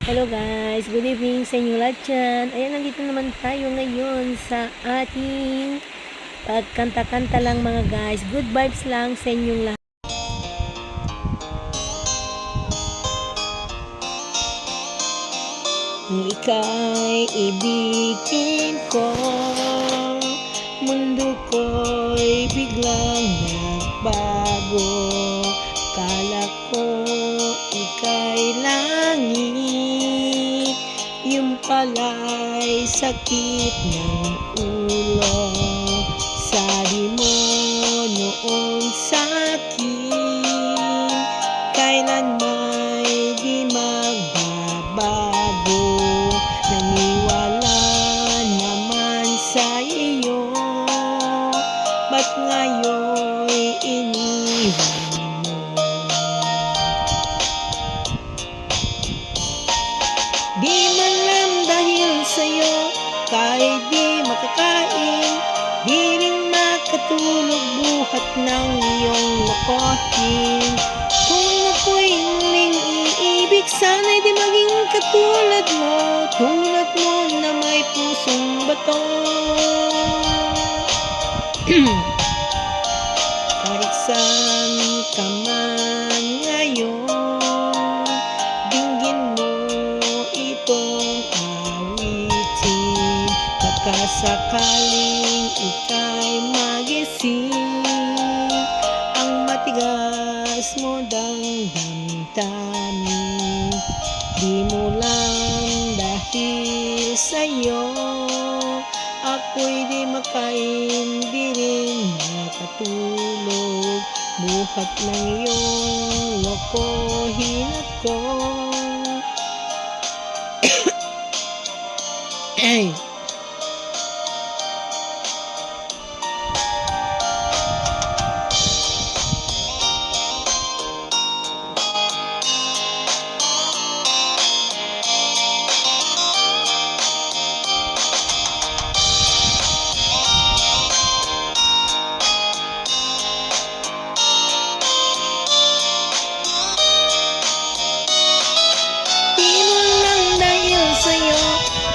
Hello guys, good evening sa inyo lahat dyan. Ayan, nandito naman tayo ngayon sa ating pagkanta-kanta lang mga guys. Good vibes lang sa inyong lahat. Ika'y ibigin ko, mundo ko'y biglang nagbago. Kala ko ika'y langit, yung pala'y sakit ng ulo. Sabi mo noon sa'kin, kailan may di magbabago. Naniwala naman sa iyo, ba't ngayon'y iniwan mo? Di man lang dahil sa'yo, kahit di makakain, di rin makatulog buhat ng iyong lokohin. Kung ako'y muling iibig, sana'y di maging katulad mo, tulad mo na may pusong bato. Kahit saan ka man ngayon, dinggin mo itong awitin. Baka sakaling ika'y magising, ang matigas mo damdamin. Di mo lang dahil sa'yo, ako'y di makain, di rin makatulog, buhat ng iyong lokohin ako. Ay.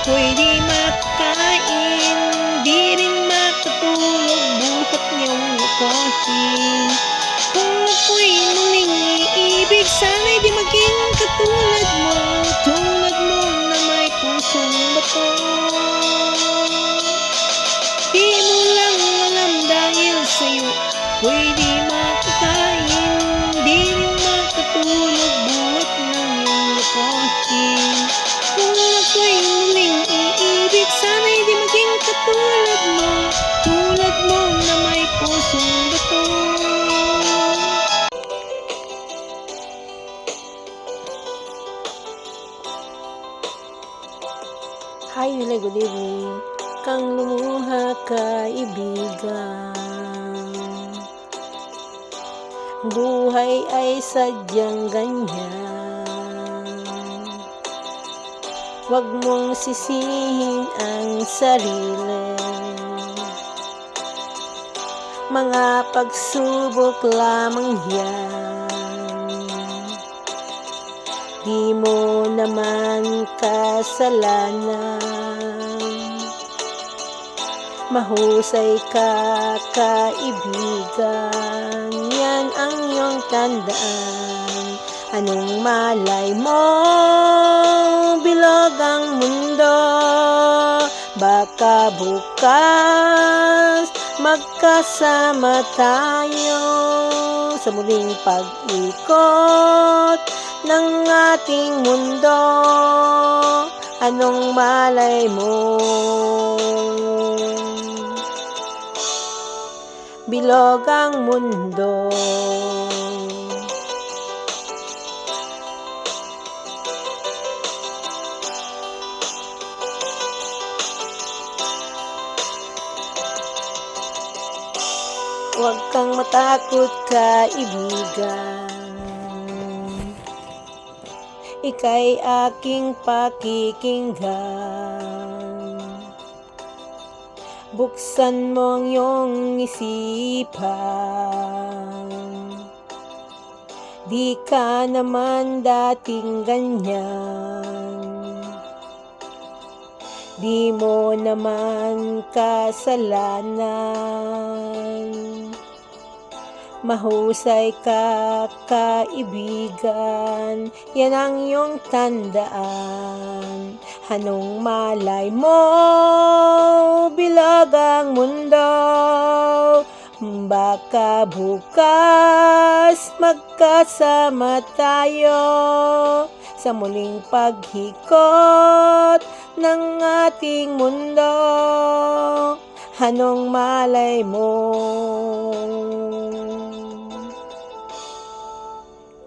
Ako'y di makain, di rin makatulog, buhat niyong lokohin. Kung ako'y muling iibig, sana'y di maging katulad mo, tulad mo na may pusong bato. Di mo lang alam dahil sa'yo, ako'y di makakain, di rin makatulog, buhat ng iyong lokohin. Kung ako'y muling iibig, sana'y di maging katulad mo, tulad mo na may pusong bato. Hi, hello, good evening. Kang lumuha kaibigan, buhay ay sadyang ganyan. Huwag mong sisihin ang sarili, mga pagsubok lamang yan. Di mo naman kasalanan, mahusay ka kaibigan, yan ang iyong tandaan. Anong malay mo, bilog ang mundo, baka bukas magkasama tayo sa muling pag-ikot ng ating mundo. Anong malay mo, bilog ang mundo. Huwag kang matakot kaibigan, ika'y aking pakikinggan. Buksan mo ang iyong isipan, di ka naman dating ganyan. di mo naman kasalanan. Mahusay ka, kaibigan, yan ang iyong tandaan. Anong malay mo, bilog ang mundo, baka bukas magkasama tayo sa muling paghikot ng ating mundo. Anong malay mo,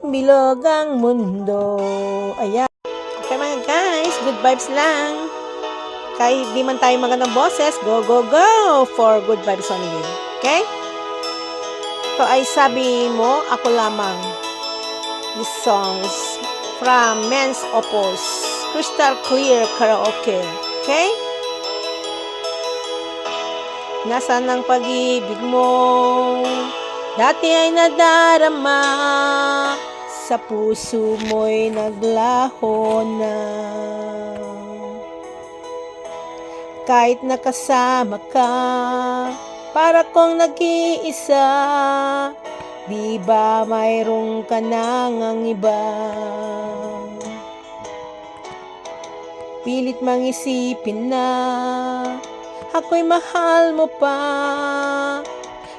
bilog ang mundo. Ayan. Okay mga guys, good vibes lang. Kahit di man tayo magandang boses, go, go, go for good vibes only. Okay? Ito ay sabi mo, ako lamang. This songs from Men's Opus, Crystal Clear Karaoke. Okay? Nasaan ang pag-ibig mo? Dati ay nadarama, sa puso mo'y naglaho na. Kahit nakasama ka, para kong nag-iisa, di ba mayroong ka nang ang iba? Pilit mang isipin na ako'y mahal mo pa,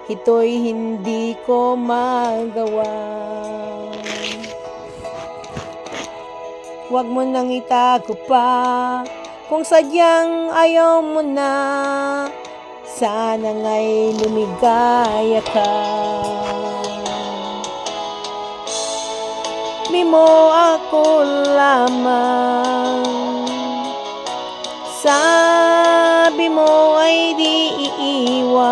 ito'y hindi ko magawa. Huwag mo nang itago pa, kung sadyang ayaw mo na, sana nga'y lumigaya ka. Di mo ako lamang, sabi mo ay di iiwan,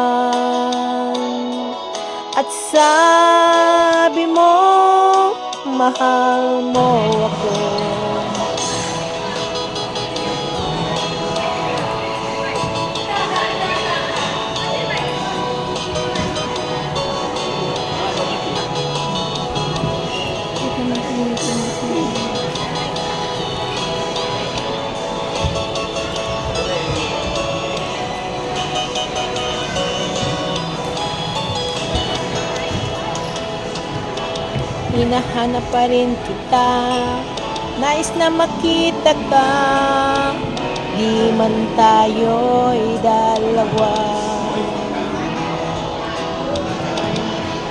at sabi mo mahal mo ako. Hinahanap pa rin kita, nais na makita ka, di man tayo'y dalawa.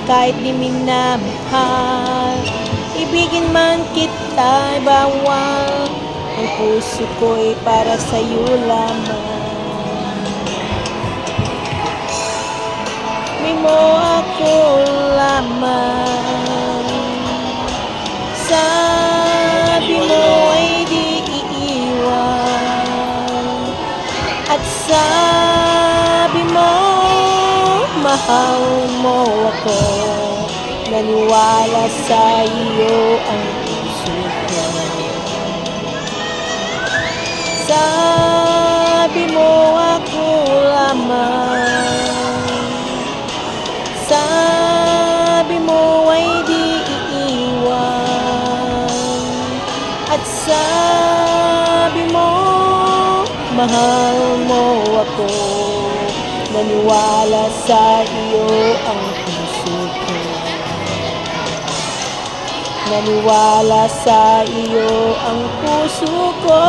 Kahit di minamahal, ibigin man kita'y bawal, ang puso ko'y para sa'yo lamang. Di mo ako lamang, sabi mo ay di iiwan, at sabi mo mahal mo ako. Naniwala sa iyo ang puso ko. Sabi mo ako lamang, sabi mo ay di iiwan, at sabi mo mahal mo ako. Naniwala sa iyo ang puso ko. Naniwala sa iyo ang puso ko.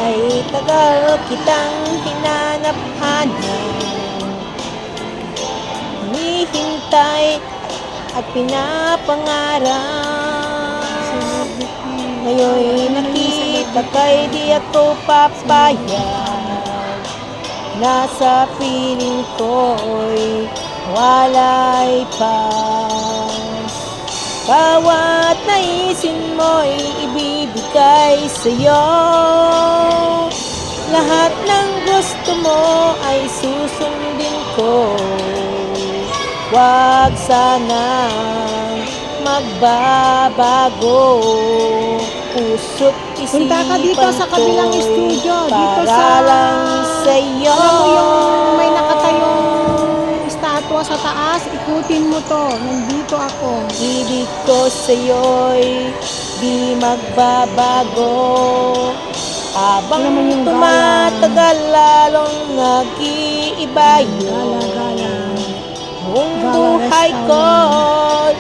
Ay tagal kitang hinanap-hanap, hinihintay at pinapangarap. Ngayon'y nakita ka'y di ako papayag, nasa piling ko'y wala'y pas. Bawat naisin mo'y ibibigay ibibigay sa'yo. Lahat ng gusto mo ay susundin ko. Huwag sanang magbabago. Puso't isipan Punta ka dito sa kabilang ko'y studio, dito para sa... lang sa'yo. Alam mo yung may nakatayong estatwa sa taas, ikutin mo to. Nandito ako. Ibig ko sa'yo'y di magbabago. Habang Ano naman yung tumatagal lalong nag-iiba yun. Gala-gala. Buong Gala buhay ko restaurant.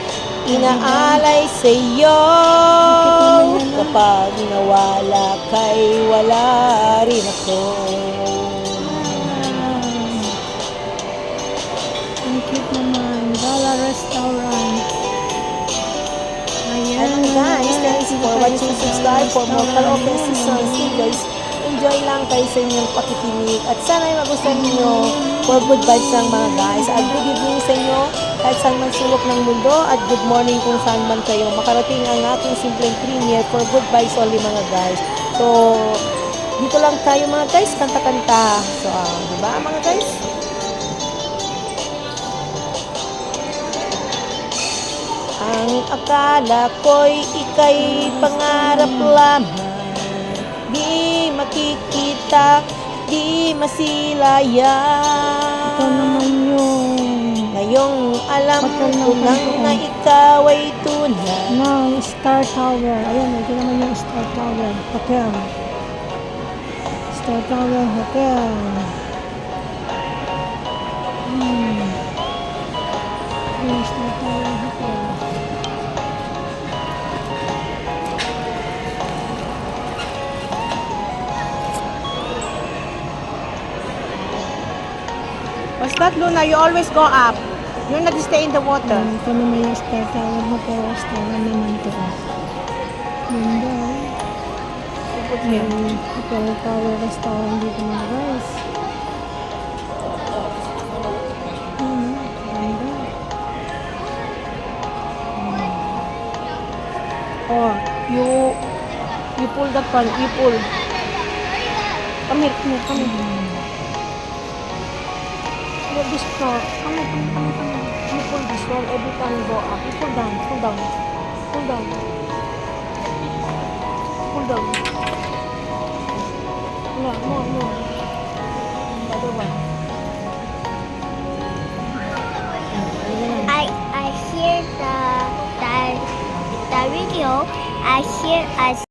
inaalay sa'yo. Kapag nawala kay wala rin ako. Ang cute naman. Gala Restaurant. Ayan. Ano guys, thanks for watching. Subscribe for more karaoke seasons. Guys, enjoy lang kayo sa inyong pakikinig. At sana ay magustuhan ninyo for good vibes lang mga guys. At good evening sa inyo kahit saan man sulok ng mundo. At good morning kung saan man kayo. Makarating ang aking simpleng premiere for good vibes only mga guys. So, dito lang tayo mga guys, kanta-kanta. So, diba mga guys? Ang akala ko'y ika'y pangarap lamang. Di makikita, di masilayan. Ito naman yung... Ngayong alam Hotel ng ko nang Pantuan. na ikaw ay tunay. ng Star Tower. Ayan, ito naman yung Star Tower Hotel. Star Tower Hotel. Yung Star Tower Hotel. What's that, Luna? You always go up. You're not stay in the water. Ito naman yung Star Tower Hotel. Restaurant naman ito. Ganda. Yung Hotel Tower Restaurant dito mga guys. Ganda. Oh, you pull that one. You pull. Come here, come here, come here. Look this door. Come here, come here, come here, come here. You pull this one every time you go up. You pull down, pull down, pull down, pull down. No, no, no. The other one. I hear the video. I hear as